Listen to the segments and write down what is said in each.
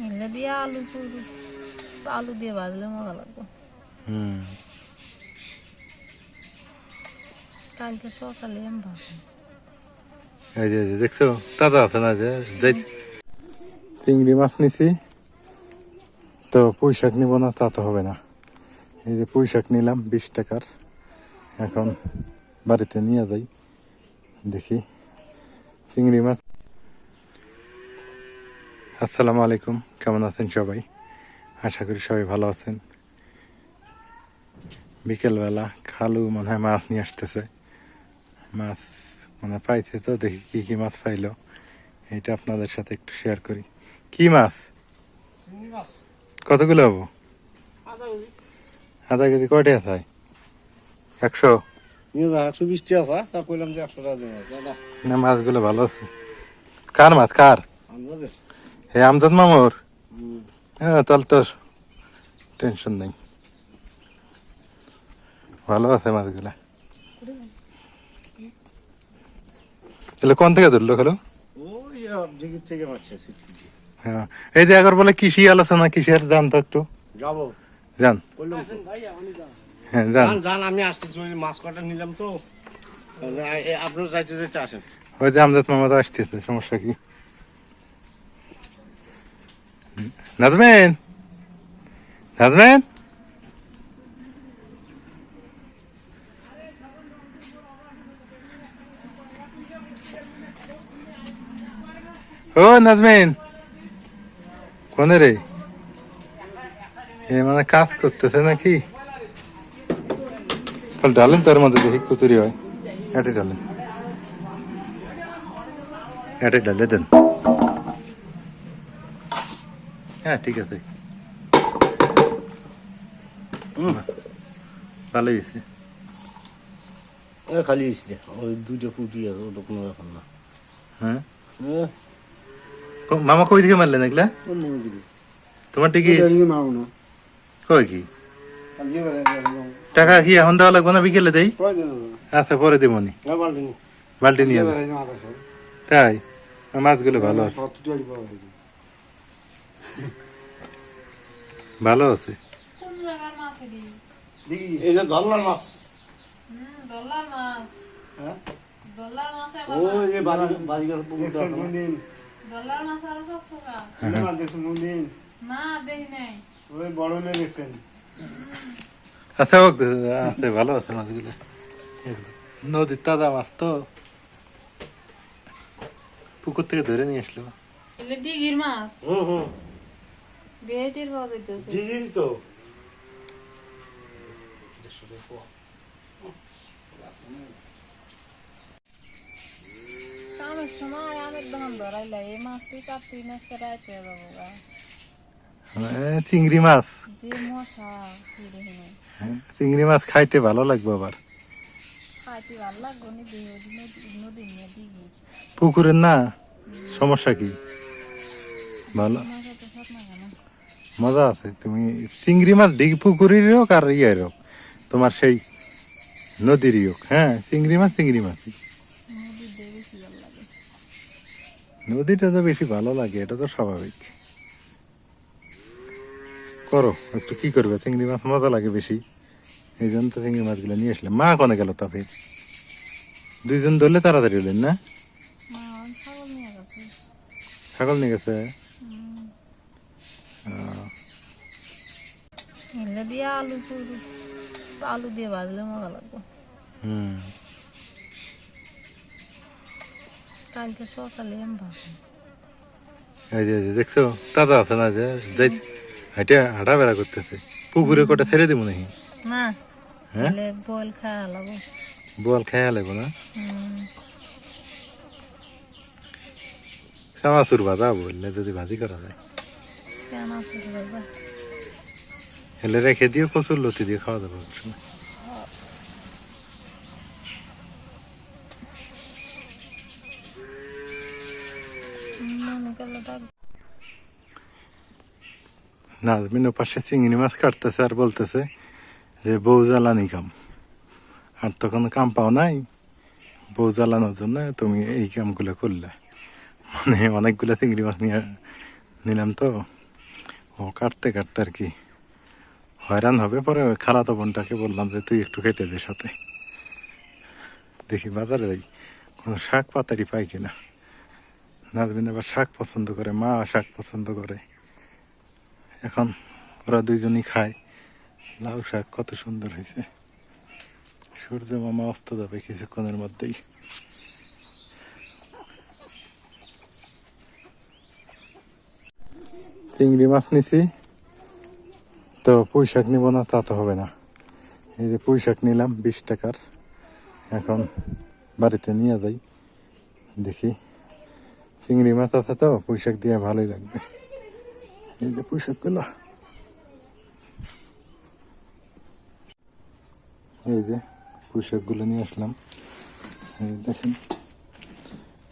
এলে দিয়ে আলু দিয়ে ভাজলে মজা লাগবে। কালকে সকালে আমি ভাজি। এই যে দেখছো তাজা আছে না? যে চিংড়ি মাছ নিছি, তো পুঁই শাক নিব না তা তো হবে না। এই যে পুঁই শাক নিলাম 20 টাকার, এখন বাড়িতে নিয়ে যাই, দেখি চিংড়ি মাছ। আসসালামু আলাইকুম, কেমন আছেন সবাই? আশা করি সবাই ভালো আছেন। বিকেলবেলা খালু মনে হয় মাছ নিয়ে আসতেছে, মাছ মানে পাইছে, তো দেখি কি কি মাছ পাইলো, এটা আপনাদের সাথে একটু শেয়ার করি। কি মাছ? কতগুলো হবো? আধা কেজি কয়টা আছে? 100 না? মাছগুলো ভালো আছে। কার মাছ? কার? হে আমজাদ মামুর? হ্যাঁ, তাহলে তোর টেনশন নেই, ভালো আছে মাছগুলা। এগুলো কোন থেকে ধরলো খালো? হ্যাঁ, এই যে একবার বলে কৃষি আলোচনা, কিসের জান তো একটু জান। হ্যাঁ জান। আমি আসতেছি, মাছ কটা নিলাম তো, আপনার যাইতে যেতে আসেন। ওই যে আমজাদ মামা তো আসতেছে, সমস্যা কি? নাজমেন, নাজমেন, ও নাজমেন, কোনে রে? এ মানে কাজ করতেছে নাকি? ডালেন তার মধ্যে, দেখি কুতুরি হয়। এটাই ডালেন, এটাই ডালে দেন। হ্যাঁ ঠিক আছে, ভালোই হয়েছে। খালি ওই দুটো ফুটি আছে, ওটা কোনো ব্যাপার না। হ্যাঁ, মামা কই দিকে মারলেন এগুলা? তোমার টিকি কই কি টাকা কি এখন দেওয়া লাগবে না? বিকেলে দেই। আচ্ছা, পরে দেবনি, বাল্টি নিয়ে যাবে। তাই মাছগুলো ভালো আছে, ভালো আছে। কোন জায়গার মাছ এটি? এটা ধরলাম মাছ। দল্লার মাছ। দল্লার মাছ দল্লার মাছ আরো চকচকা। না দেখি নাই। আচ্ছা আছে, ভালো আছে মাছগুলো। নদীর তাজা মাছ তো, পুকুর থেকে ধরে নিয়ে আসলো। এলে ডিগির মাছ। দেহেটির পাওয়া যাইতেছে। তো কামের সময় আমের দোকান ধরাইলা এই মাছ তুই কাটতি না সেরাইতে যাবো গা। চিংড়ি মাছ, যে মশা কি দেখি নাই। চিংড়ি মাছ খাইতে ভালো লাগবে আবার। খাইতে ভালো লাগবো নি নদী নিয়ে ডিগি। পুকুরের না, সমস্যা কি? ভালো মাছ এত সব না কেন? মজা আছে। তুমি চিংড়ি মাছ ডিগি পুকুরের হোক আর ইয়ের হোক, তোমার সেই নদীরই হোক, হ্যাঁ চিংড়ি মাছ চিংড়ি মাছই। নদীর দিয়ে বেশি ভালো লাগে। নদীটা তো বেশি ভালো লাগে, এটা তো স্বাভাবিক। করো একটু, কি করবে, চিংড়ি মাছ মজা লাগে বেশি, এই জন্য তো চিংড়ি মাছগুলো নিয়ে আসলে। মা কনে গেল তা ফের? দুইজন ধরলে তাড়াতাড়ি হলেন না? মা ছাগল নিয়ে গেছে। ছাগল নিয়ে গেছে। এলে দিয়ে আলু দিয়ে ভাজলে মজা লাগবে। হুম, কালকে সকালে আমি ভাজি। এই যে দেখছো তাজা আছে না? যে হাঁটা বেড়া করতেছে। পুকুরে কটা ছেড়ে দেবো নাকি? না হ্যাঁ, এলে বয়েল খাওয়া লাগবো। বল খেয়া লাগবো না? চানাচুর ভাজা বললে যদি ভাজি করা যায়, কেন আছে বাবা? হেলে রেখে দিয়ে কচুর লতি দিয়ে খাওয়া যাবে অনেক সময়। মনে করলে ডাক। নাজমিন পাশে চিংড়ি মাছ কাটতেছে আর বলতেছে যে বউ জ্বালানি কাম, আর তখন কাম পাও নাই, বউ জ্বালানোর জন্য তুমি এই কামগুলো করলে। মানে অনেকগুলো চিংড়ি মাছ নিয়ে নিলাম তো, ও কাটতে কাটতে আর কি হয়রান হবে। পরে ওই খালাতো বোনটাকে বললাম যে তুই একটু কেটে দে সাথে। দেখি বাজারে যাই কোনো শাক পাতারি পাই কিনা। নাজমিন আবার শাক পছন্দ করে, মা শাক পছন্দ করে। এখন ওরা দুইজনই খায়। লাউ শাক কত সুন্দর হয়েছে। সূর্য মামা অস্ত যাবে কিছুক্ষণের মধ্যেই। চিংড়ি মাছ নিছি, তো পুঁই শাক নিব না তা তো হবে না। এই যে পুঁই শাক নিলাম 20 টাকার। এখন বাড়িতে নিয়ে যাই, দেখি চিংড়ি মাছ আছে তো পুঁই শাক দিয়ে ভালোই লাগবে। এই যে পুঁই শাকগুলো, এই যে পুঁই শাকগুলো নিয়ে আসলাম। এই দেখেন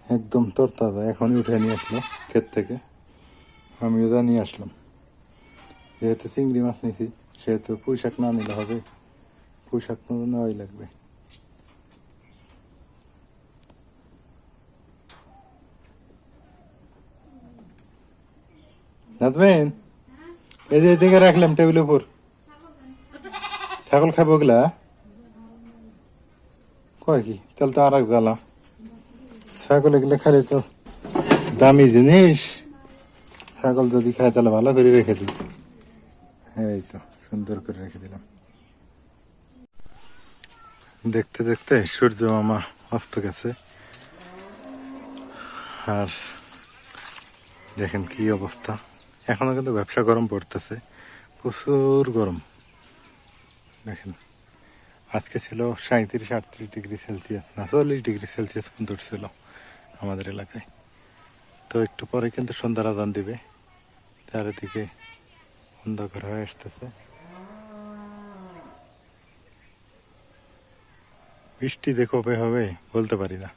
একদম তরতাজা, এখনই উঠে নিয়ে আসলো ক্ষেত থেকে। আমিও যা নিয়ে আসলাম। যেহেতু চিংড়ি মাছ নিয়েছি সেহেতু পুঁই শাক না নিলে হবে, পুঁই শাক তো নেওয়াই লাগবে। নাজমিন, এই যে এদিকে রাখলাম টেবিলের উপর। ছাগল খাবো ওগুলা? কয় কি তাহলে তো আর এক জ্বালা। ছাগল এগুলো খালি তো দামি জিনিস, ছাগল যদি খায় তাহলে ভালো করে রেখে দিই। এই তো সুন্দর করে রেখে দিলাম। দেখতে দেখতে সূর্য মামা অস্ত গেছে। আর দেখেন কি অবস্থা, এখনো কিন্তু ব্যবসা গরম পড়তেছে, প্রচুর গরম। দেখেন আজকে ছিল 37-38 ডিগ্রি সেলসিয়াস, না 40 ডিগ্রি সেলসিয়াস পর্যন্ত ছিল আমাদের এলাকায়। তো একটু পরে কিন্তু সন্ধ্যার আজান দিবে, চারিদিকে অন্ধকার হয়ে আসতেছে। বৃষ্টি যে কবে হবে বলতে পারি না,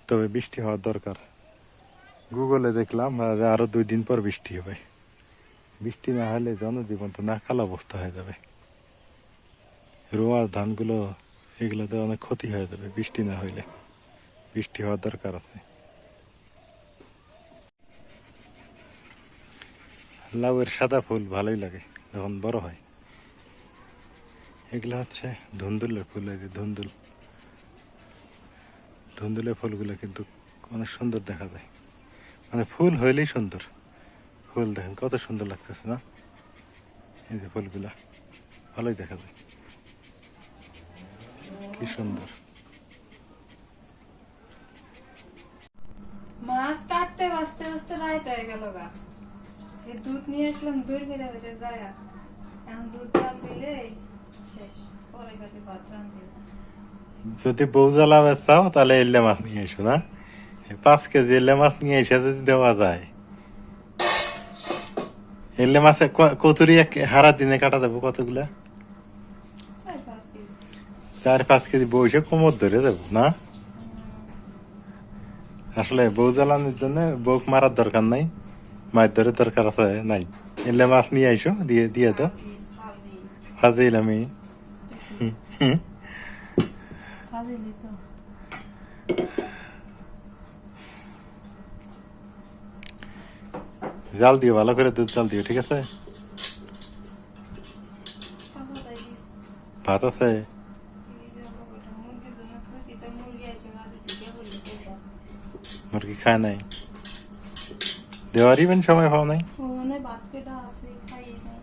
তবে বৃষ্টি হওয়ার দরকার। গুগলে দেখলাম আরো 2 দিন পর বৃষ্টি হবে। বৃষ্টি না হলে জনজীবন তো নাকাল অবস্থা হয়ে যাবে। রোয়া ধানগুলো এগুলোতে অনেক ক্ষতি হয়ে যাবে বৃষ্টি না হইলে। বৃষ্টি হওয়ার দরকার আছে। লাউয়ের সাদা ফুল ভালোই লাগে যখন বড় হয়। এগুলো হচ্ছে ধুন্দুলের ফুল। এই যে ধুন্দুলের ফুলগুলো কিন্তু অনেক সুন্দর দেখা যায়, মানে ফুল হইলেই সুন্দর। ফুল দেখেন কত সুন্দর লাগতেছে না? এই যে ফুলগুলা ভালোই দেখা যায়, কি সুন্দর। মাছ কাটতে বাঁচতে বাঁচতে রাত হয়ে গেল গা। এই দুধ নিয়ে আসলাম, দূর বেড়ে বেড়ে যায়। এখন দুধ চাল দিলে শেষ, পরে গেলে ভাত রান্ধতে। যদি বউ জ্বালাবে চাও তাহলে এলে মাছ নিয়ে এসো না, 5 কেজি এলে মাছ নিয়ে এসে যদি দেওয়া যায়। এলে মাছে কচুরি হারা দিনে কাটা দেবো কতগুলা? 4-5 কেজি। 4-5 কেজি বসে কোমর ধরে দেবো না? আসলে বউ জ্বালানোর জন্য বউ মারার দরকার নাই, মাছ ধরে দরকার আছে নাই। এলে মাছ নিয়ে আইসো, দিয়ে দিয়ে তো ভাজিল আমি। ভাজিলি তো জাল দিও, ভালো করে দুধ জাল দিও, ঠিক আছে? ভাত আছে? মুরগির জন্য খুঁজি তো, মুরগি আছে ভাজি থেকে বললে কোথা। মুরগি খায় নাই, দেওয়ারই সময় পাও নাই। ফোনে ভাত কেটা আছে, খাইয়ে নাই।